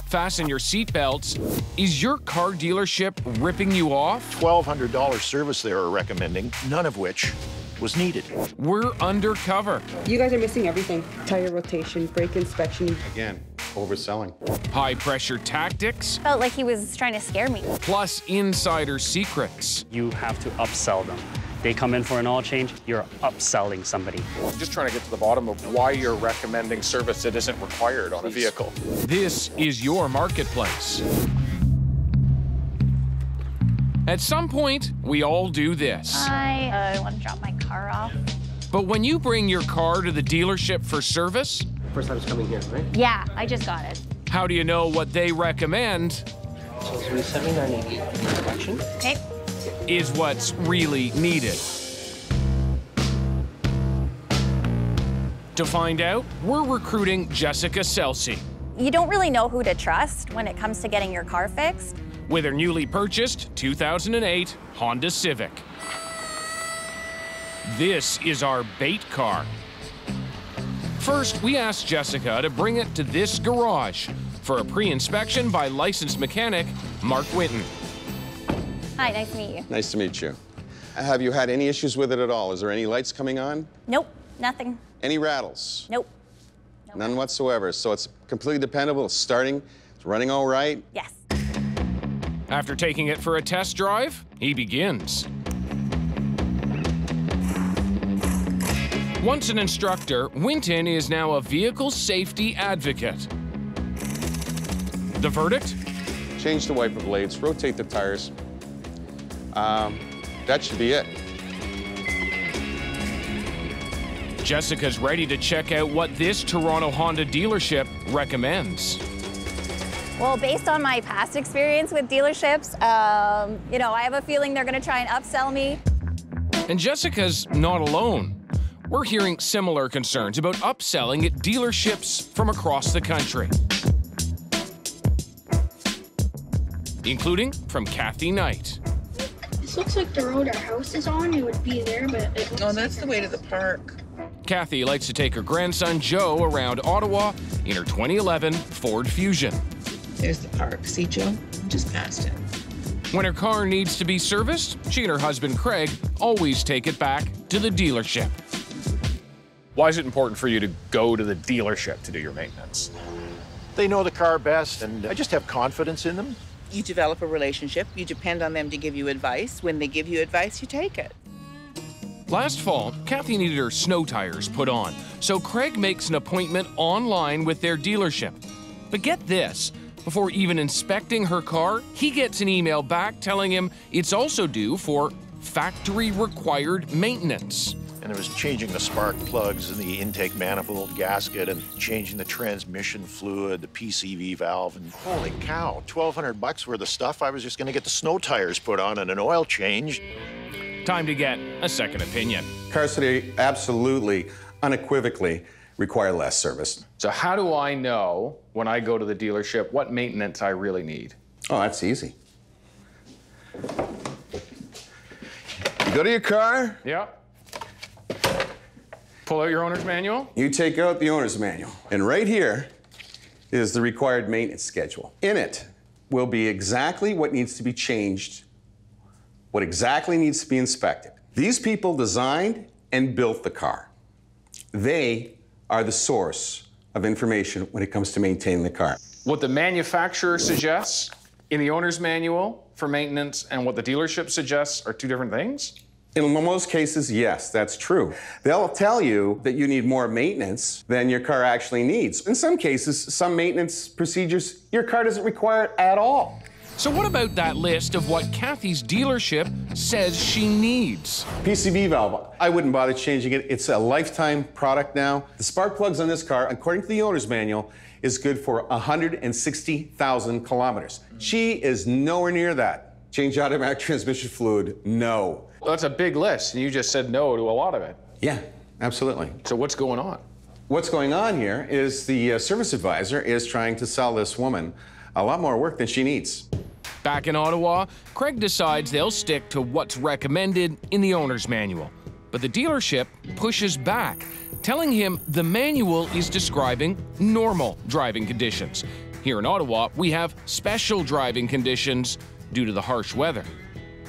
Fasten your seatbelts. Is your car dealership ripping you off? $1,200 service they were recommending, none of which was needed. We're undercover. You guys are missing everything. Tire rotation, brake inspection. Again, overselling. High-pressure tactics. Felt like he was trying to scare me. Plus insider secrets. You have to upsell them. They come in for an oil change, you're upselling somebody. I'm just trying to get to the bottom of why you're recommending service that isn't required on a vehicle. This is your marketplace. At some point, we all do this. I want to drop my car off. But when you bring your car to the dealership for service, First time coming here, right? Yeah, I just got it. how do you know what they recommend So it's $79.88 inspection. Okay. is what's really needed? To find out, we're recruiting Jessica Selsey. You don't really know who to trust when it comes to getting your car fixed. With her newly purchased 2008 Honda Civic. This is our bait car. First, we asked Jessica to bring it to this garage for a pre-inspection by licensed mechanic Mark Whitten. Hi, nice to meet you. Nice to meet you. Have you had any issues with it at all? Is there any lights coming on? Nope, nothing. Any rattles? Nope. None whatsoever. So it's completely dependable. It's starting, it's running all right. Yes. After taking it for a test drive, he begins. Once an instructor, Winton is now a vehicle safety advocate. The verdict? Change the wiper blades, rotate the tires. That should be it. Jessica's ready to check out what this Toronto Honda dealership recommends. Well, based on my past experience with dealerships, you know, I have a feeling they're going to try and upsell me. And Jessica's not alone. We're hearing similar concerns about upselling at dealerships from across the country, including from Kathy Knight. This looks like the road our house is on. It would be there, but it looks... Oh, that's the way to the park. Kathy likes to take her grandson Joe around Ottawa in her 2011 Ford Fusion. There's the park. See, Joe? Just past it. When her car needs to be serviced, she and her husband Craig always take it back to the dealership. Why is it important for you to go to the dealership to do your maintenance? They know the car best, and I just have confidence in them. You develop a relationship. You depend on them to give you advice. When they give you advice, you take it. Last fall, Kathy needed her snow tires put on, so Craig makes an appointment online with their dealership. But get this, before even inspecting her car, he gets an email back telling him it's also due for factory-required maintenance. And it was changing the spark plugs in the intake manifold gasket and changing the transmission fluid, the PCV valve, and holy cow, $1,200 worth of stuff. I was just gonna get the snow tires put on and an oil change. Time to get a second opinion. Cars today absolutely, unequivocally require less service. So how do I know when I go to the dealership what maintenance I really need? Oh, that's easy. You go to your car, Yeah. Pull out your owner's manual. you take out the owner's manual, and right here is the required maintenance schedule. In it will be exactly what needs to be changed, what exactly needs to be inspected. These people designed and built the car. They are the source of information when it comes to maintaining the car. What the manufacturer suggests in the owner's manual for maintenance and what the dealership suggests are two different things? In most cases, yes, that's true. They'll tell you that you need more maintenance than your car actually needs. In some cases, some maintenance procedures, your car doesn't require at all. So what about that list of what Kathy's dealership says she needs? PCV valve, I wouldn't bother changing it. It's a lifetime product now. The spark plugs on this car, according to the owner's manual, is good for 160,000 kilometers. She is nowhere near that. Change automatic transmission fluid, no. Well, that's a big list, and you just said no to a lot of it. Yeah, absolutely. So what's going on? What's going on here is the service advisor is trying to sell this woman a lot more work than she needs. Back in Ottawa, Craig decides they'll stick to what's recommended in the owner's manual. But the dealership pushes back, telling him the manual is describing normal driving conditions. Here in Ottawa, we have special driving conditions due to the harsh weather.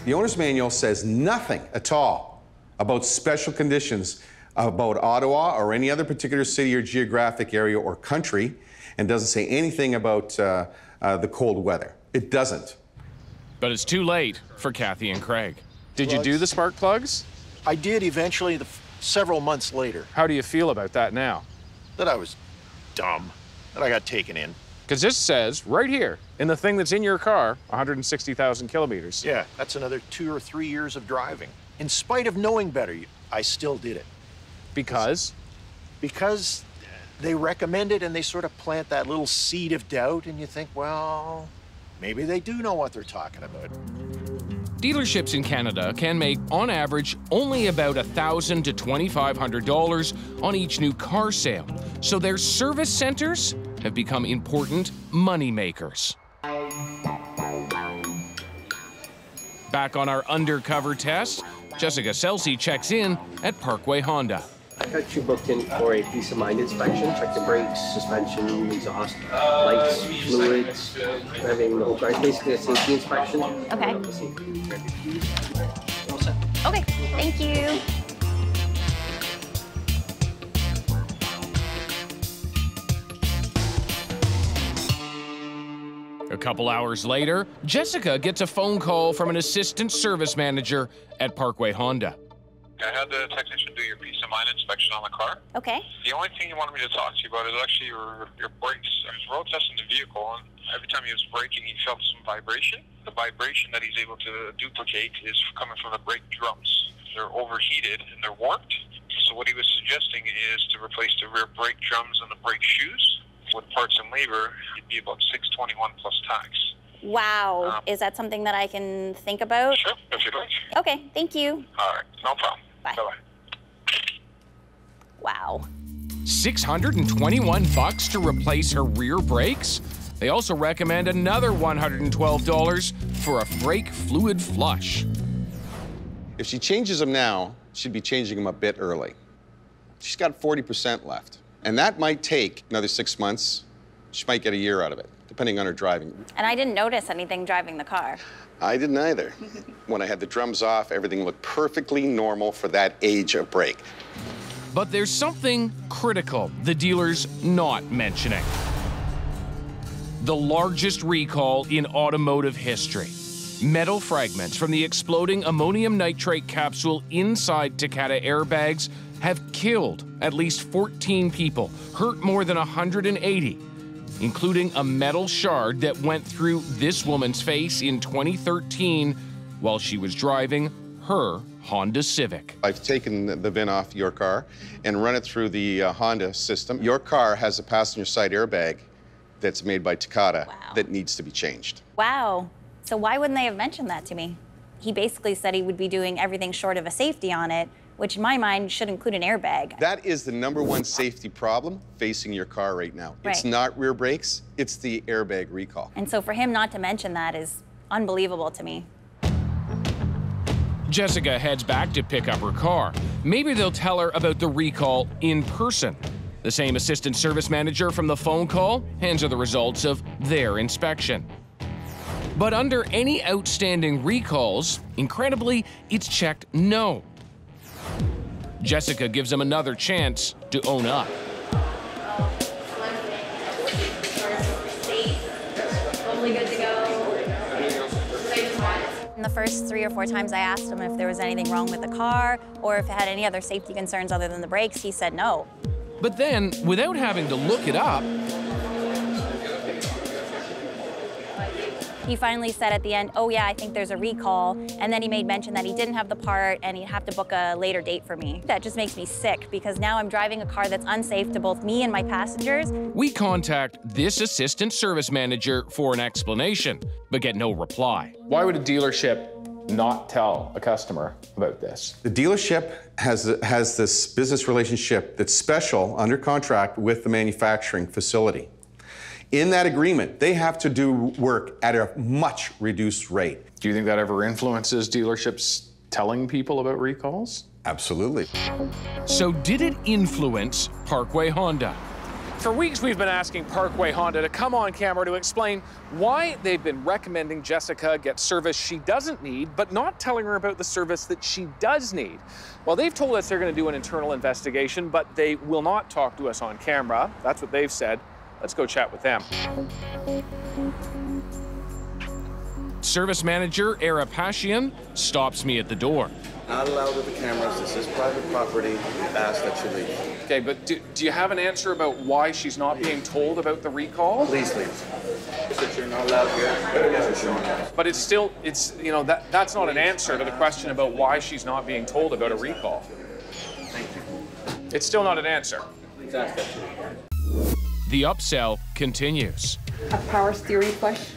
The owner's manual says nothing at all about special conditions about Ottawa or any other particular city or geographic area or country, and doesn't say anything about the cold weather. It doesn't. But it's too late for Kathy and Craig. Did you do the spark plugs? I did eventually several months later. How do you feel about that now? That I was dumb, that I got taken in. Because this says right here, in the thing that's in your car, 160,000 kilometers. Yeah, that's another 2 or 3 years of driving. In spite of knowing better, I still did it. Because? Because they recommend it and they sort of plant that little seed of doubt and you think, well, maybe they do know what they're talking about. Dealerships in Canada can make, on average, only about $1,000 to $2,500 on each new car sale. So their service centers have become important money makers. Back on our undercover test, Jessica Selsey checks in at Parkway Honda. I got you booked in for a peace of mind inspection. Check the brakes, suspension, exhaust, lights, fluids, everything, the whole car. It's basically a safety inspection. Okay. All set. Okay, thank you. A couple hours later, Jessica gets a phone call from an assistant service manager at Parkway Honda. I had the technician do your peace of mind inspection on the car. Okay. The only thing he wanted me to talk to you about is actually your brakes. I was road testing the vehicle, and every time he was braking, he felt some vibration. The vibration that he's able to duplicate is coming from the brake drums. They're overheated and they're warped. So what he was suggesting is to replace the rear brake drums and the brake shoes. With parts and labor, it'd be about $621 plus tax. Wow. Is that something that I can think about? Sure, if you'd like. Okay, thank you. All right, no problem. Bye. Bye-bye. Wow. $621 to replace her rear brakes? They also recommend another $112 for a brake fluid flush. If she changes them now, she'd be changing them a bit early. She's got 40% left. And that might take another 6 months. She might get a year out of it, depending on her driving. And I didn't notice anything driving the car. I didn't either. When I had the drums off, everything looked perfectly normal for that age of brake. But there's something critical the dealer's not mentioning. The largest recall in automotive history. Metal fragments from the exploding ammonium nitrate capsule inside Takata airbags have killed at least 14 people, hurt more than 180, including a metal shard that went through this woman's face in 2013 while she was driving her Honda Civic. I've taken the VIN off your car and run it through the Honda system. Your car has a passenger side airbag that's made by Takata that needs to be changed. Wow. So why wouldn't they have mentioned that to me? He basically said he would be doing everything short of a safety on it, which in my mind should include an airbag. That is the #1 safety problem facing your car right now. Right. It's not rear brakes, it's the airbag recall. And so for him not to mention that is unbelievable to me. Jessica heads back to pick up her car. Maybe they'll tell her about the recall in person. The same assistant service manager from the phone call hands her the results of their inspection. But under any outstanding recalls, incredibly, it's checked no. Jessica gives him another chance to own up. Totally good to go. And the first 3 or 4 times I asked him if there was anything wrong with the car or if it had any other safety concerns other than the brakes, he said no. But then, without having to look it up, he finally said at the end, oh yeah, I think there's a recall. And then he made mention that he didn't have the part and he'd have to book a later date for me. That just makes me sick because now I'm driving a car that's unsafe to both me and my passengers. we contact this assistant service manager for an explanation, but get no reply. Why would a dealership not tell a customer about this? The dealership has this business relationship that's special under contract with the manufacturing facility. In that agreement, they have to do work at a much reduced rate. Do you think that ever influences dealerships telling people about recalls? Absolutely. So did it influence Parkway Honda? For weeks, we've been asking Parkway Honda to come on camera to explain why they've been recommending Jessica get service she doesn't need, but not telling her about the service that she does need. Well, they've told us they're going to do an internal investigation, but they will not talk to us on camera. That's what they've said. Let's go chat with them. Service manager Era Pashian stops me at the door. Not allowed with the cameras. This is private property. Ask that you leave. Okay, but do you have an answer about why she's not being told about the recall? Please leave. Since you're not allowed here, better get your showing us. But it's you know, that's not an answer to the question about why she's not being told about a recall. Thank you. It's still not an answer. Please ask that you leave. The upsell continues. A power steering flush.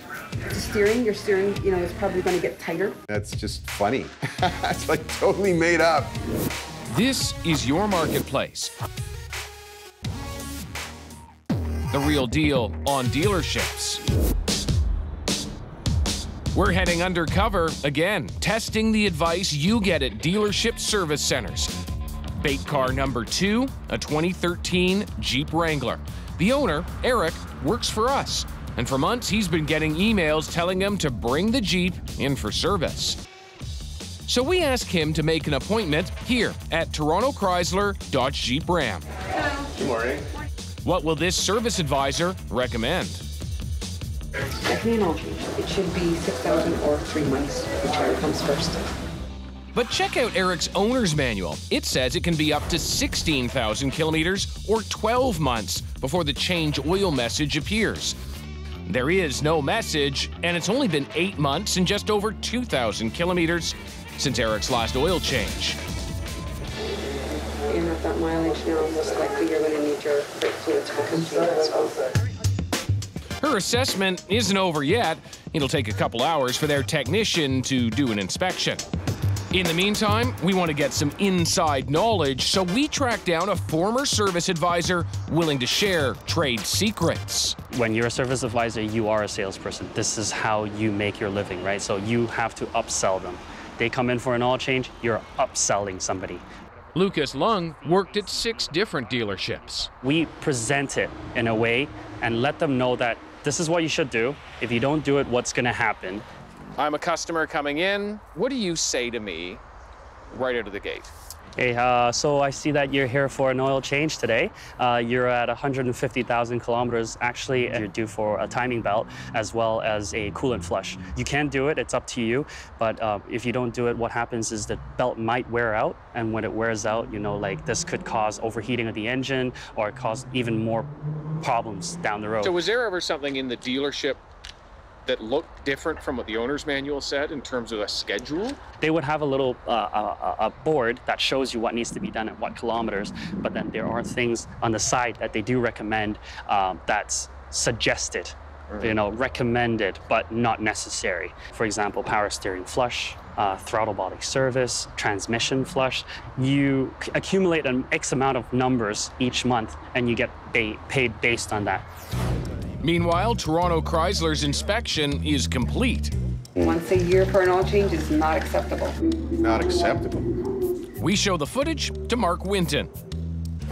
Your steering, you know, is probably going to get tighter. That's just funny. It's like totally made up. This is your marketplace. The real deal on dealerships. We're heading undercover again, testing the advice you get at dealership service centers. Bait car number 2, a 2013 Jeep Wrangler. The owner, Eric, works for us. And for months, he's been getting emails telling him to bring the Jeep in for service. So we asked him to make an appointment here at Toronto Chrysler Dodge Jeep Ram. Good morning. What will this service advisor recommend? Definitely an option. It should be 6,000 or 3 months, whichever comes first. But check out Eric's owner's manual. It says it can be up to 16,000 kilometers or 12 months before the change oil message appears. There is no message, and it's only been 8 months and just over 2,000 kilometers since Eric's last oil change. You're not that mileage now, most likely you're going to need your brake fluids to continue as well. Her assessment isn't over yet. It'll take a couple hours for their technician to do an inspection. In the meantime, we want to get some inside knowledge, so we tracked down a former service advisor willing to share trade secrets. When you're a service advisor, you are a salesperson. This is how you make your living, right? So you have to upsell them. They come in for an oil change, you're upselling somebody. Lucas Lung worked at 6 different dealerships. We present it in a way and let them know that this is what you should do. If you don't do it, what's going to happen? I'm a customer coming in. What do you say to me right out of the gate? Hey, so I see that you're here for an oil change today. You're at 150,000 kilometers. Actually, you're due for a timing belt as well as a coolant flush. You can do it, it's up to you. But if you don't do it, what happens is the belt might wear out. And when it wears out, you know, like this could cause overheating of the engine or cause even more problems down the road. So was there ever something in the dealership that looked different from what the owner's manual said in terms of a schedule? They would have a little a board that shows you what needs to be done at what kilometers, but then there are things on the side that they do recommend that's suggested, you know, recommended, but not necessary. For example, power steering flush, throttle body service, transmission flush. You accumulate an X amount of numbers each month and you get paid based on that. Meanwhile, Toronto Chrysler's inspection is complete. Once a year for an oil change is not acceptable. Not acceptable. We show the footage to Mark Winton.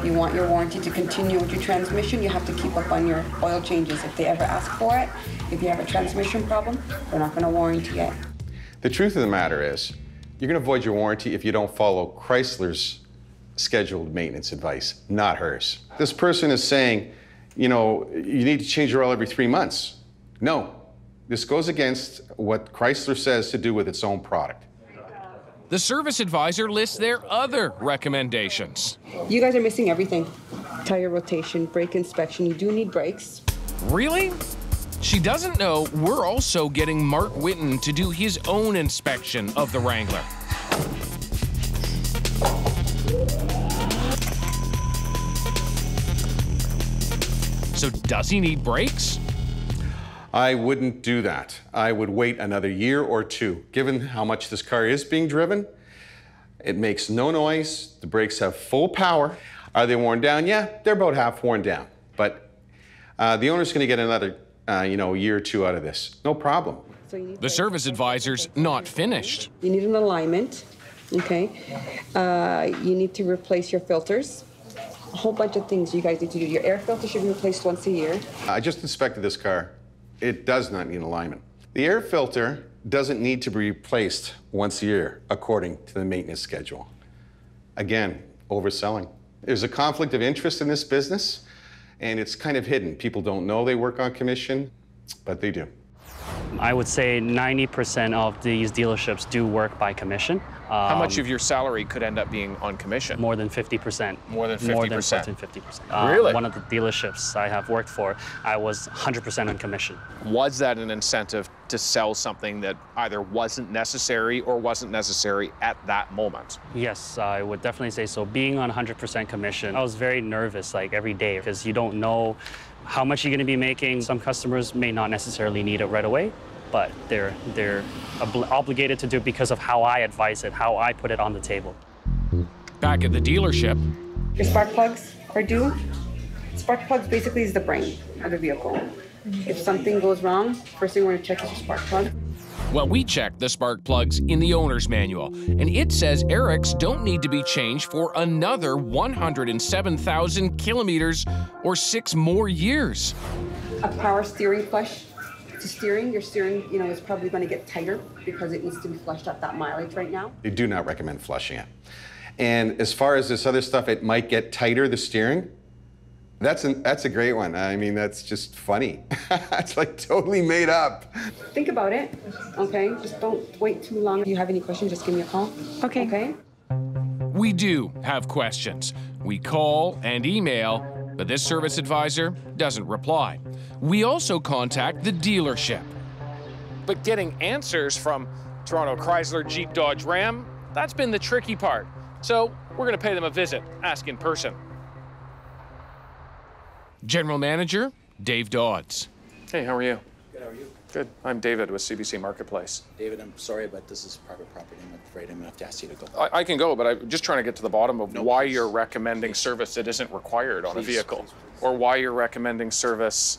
You want your warranty to continue with your transmission, you have to keep up on your oil changes. If they ever ask for it, if you have a transmission problem, they're not going to warranty it. The truth of the matter is, you're going to void your warranty if you don't follow Chrysler's scheduled maintenance advice, not hers. This person is saying, you know, you need to change your oil every 3 months. No, this goes against what Chrysler says to do with its own product. The service advisor lists their other recommendations. You guys are missing everything. Tire rotation, brake inspection, you do need brakes. Really? She doesn't know we're also getting Mark Winton to do his own inspection of the Wrangler. So does he need brakes? I wouldn't do that. I would wait another year or 2. Given how much this car is being driven, it makes no noise. The brakes have full power. Are they worn down? Yeah, they're about half worn down. But the owner's going to get another, year or 2 out of this. No problem. The service advisor's not finished. You need an alignment, okay? You need to replace your filters. A whole bunch of things you guys need to do. Your air filter should be replaced once a year. I just inspected this car. It does not need alignment. The air filter doesn't need to be replaced once a year, according to the maintenance schedule. Again, overselling. There's a conflict of interest in this business, and it's kind of hidden. People don't know they work on commission, but they do. I would say 90% of these dealerships do work by commission. How much of your salary could end up being on commission? More than 50%. More than 50%? More than 50%. Really? One of the dealerships I have worked for, I was 100% on commission. Was that an incentive to sell something that either wasn't necessary or wasn't necessary at that moment? Yes, I would definitely say so. Being on 100% commission, I was very nervous like every day because you don't know how much you're going to be making. Some customers may not necessarily need it right away, but they're obligated to do it because of how I advise it, how I put it on the table. Back at the dealership. Your spark plugs are due. Spark plugs basically is the brain of the vehicle. If something goes wrong, first thing we're going to check is your spark plug. Well, we checked the spark plugs in the owner's manual, and it says Eric's don't need to be changed for another 107,000 kilometers or 6 more years. A power steering flush. To steering, your steering, is probably going to get tighter because it needs to be flushed at that mileage right now. They do not recommend flushing it. And as far as this other stuff, it might get tighter, the steering. That's a great one. I mean, that's just funny. It's like totally made up. Think about it, okay? Just don't wait too long. If you have any questions, just give me a call. Okay? We do have questions. We call and email, but this service advisor doesn't reply. We also contact the dealership. But getting answers from Toronto Chrysler, Jeep, Dodge, Ram, that's been the tricky part. So we're going to pay them a visit, ask in person. General Manager, Dave Dodds. Hey, how are you? Good, how are you? Good. I'm David with CBC Marketplace. David, I'm sorry, but this is private property. I'm afraid I'm going to have to ask you to go. I can go, but I'm just trying to get to the bottom of why please. you're recommending service that isn't required on a Please, vehicle, please. or why you're recommending service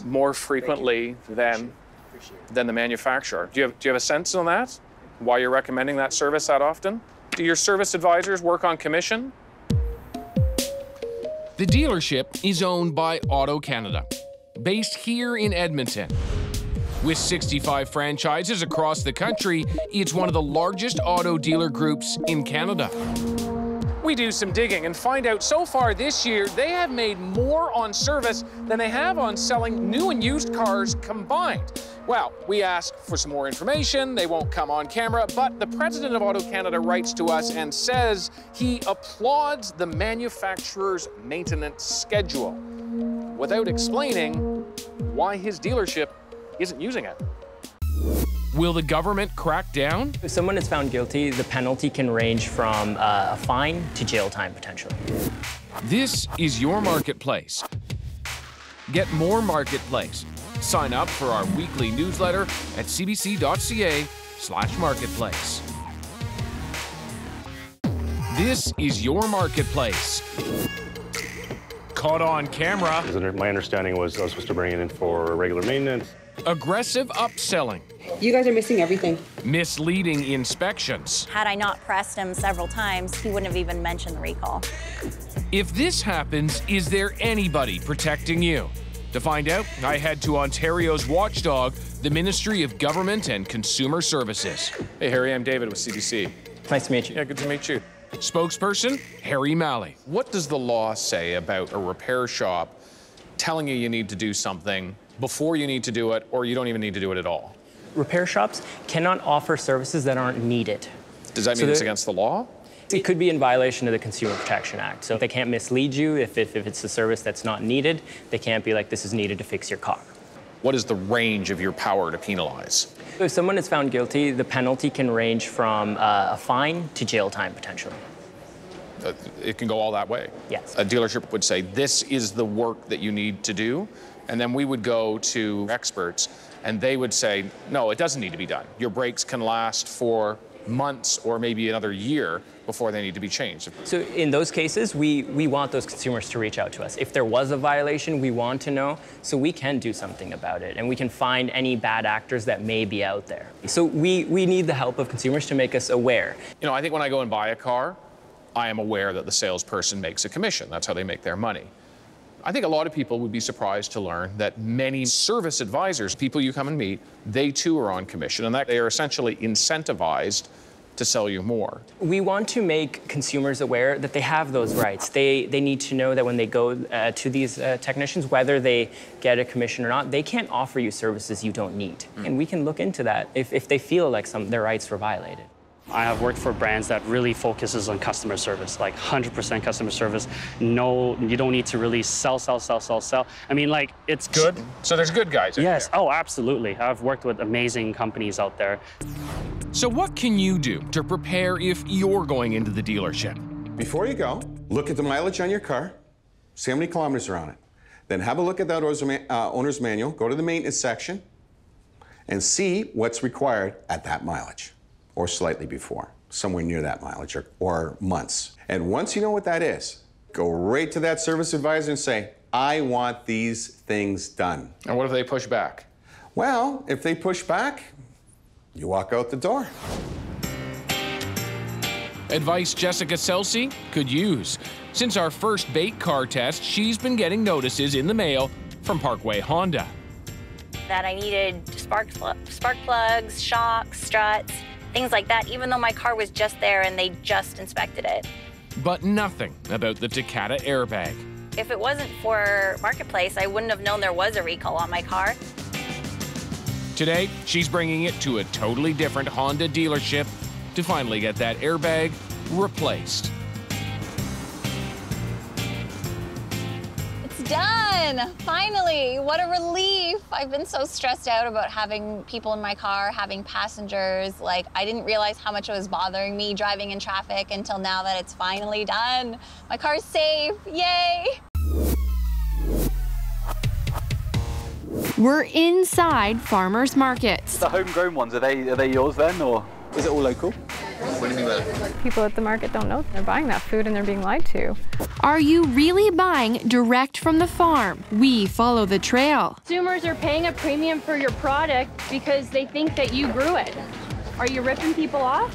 more frequently than the manufacturer. Do you have a sense on that? Why you're recommending that service that often? Do your service advisors work on commission? The dealership is owned by Auto Canada, based here in Edmonton. With 65 franchises across the country, it's one of the largest auto dealer groups in Canada. We do some digging and find out so far this year they have made more on service than they have on selling new and used cars combined. Well, we asked for some more information. They won't come on camera, but the president of Auto Canada writes to us and says he applauds the manufacturer's maintenance schedule without explaining why his dealership isn't using it. Will the government crack down? If someone is found guilty, the penalty can range from a fine to jail time, potentially. This is your marketplace. Get more marketplace. Sign up for our weekly newsletter at cbc.ca/marketplace. This is your marketplace. Caught on camera. My understanding was I was supposed to bring it in for regular maintenance. Aggressive upselling. You guys are missing everything. Misleading inspections. Had I not pressed him several times, he wouldn't have even mentioned the recall. If this happens, is there anybody protecting you? To find out, I head to Ontario's watchdog, the Ministry of Government and Consumer Services. Hey, Harry, I'm David with CBC. Nice to meet you. Yeah, good to meet you. Spokesperson, Harry Malley. What does the law say about a repair shop telling you need to do something before you need to do it, or you don't even need to do it at all? Repair shops cannot offer services that aren't needed. Does that mean it's against the law? It could be in violation of the Consumer Protection Act. So they can't mislead you if it's a service that's not needed. They can't be like, this is needed to fix your car. What is the range of your power to penalize? If someone is found guilty, the penalty can range from a fine to jail time, potentially. It can go all that way? Yes. A dealership would say, this is the work that you need to do, and then we would go to experts, and they would say, no, it doesn't need to be done. Your brakes can last for months or maybe another year before they need to be changed. So in those cases, we want those consumers to reach out to us. If there was a violation, we want to know, so we can do something about it, and we can find any bad actors that may be out there. So we need the help of consumers to make us aware. You know, I think when I go and buy a car, I am aware that the salesperson makes a commission. That's how they make their money. I think a lot of people would be surprised to learn that many service advisors, people you come and meet, they too are on commission, and that they are essentially incentivized to sell you more. We want to make consumers aware that they have those rights. They need to know that when they go to these technicians, whether they get a commission or not, they can't offer you services you don't need. And we can look into that if they feel like their rights were violated. I have worked for brands that really focuses on customer service, like 100% customer service. No, you don't need to really sell. I mean, like, it's good. So there's good guys out Yes. there. Oh, absolutely. I've worked with amazing companies out there. So what can you do to prepare if you're going into the dealership? Before you go, look at the mileage on your car, see how many kilometers are on it. Then have a look at that owner's manual, go to the maintenance section, and see what's required at that mileage, or slightly before, somewhere near that mileage, or months. And once you know what that is, go right to that service advisor and say, I want these things done. And what if they push back? Well, if they push back, you walk out the door. Advice Jessica Selsey could use. Since our first bait car test, she's been getting notices in the mail from Parkway Honda. That I needed spark plugs, shocks, struts, things like that, even though my car was just there and they just inspected it. But nothing about the Takata airbag. If it wasn't for Marketplace, I wouldn't have known there was a recall on my car. Today, she's bringing it to a totally different Honda dealership to finally get that airbag replaced. It's done! Finally! What a relief! I've been so stressed out about having people in my car, having passengers. Like, I didn't realize how much it was bothering me driving in traffic until now that it's finally done. My car's safe! Yay! We're inside farmers markets. The homegrown ones, are they yours then, or is it all local? What do you mean by that? People at the market don't know they're buying that food and they're being lied to. Are you really buying direct from the farm? We follow the trail. Consumers are paying a premium for your product because they think that you grew it. Are you ripping people off?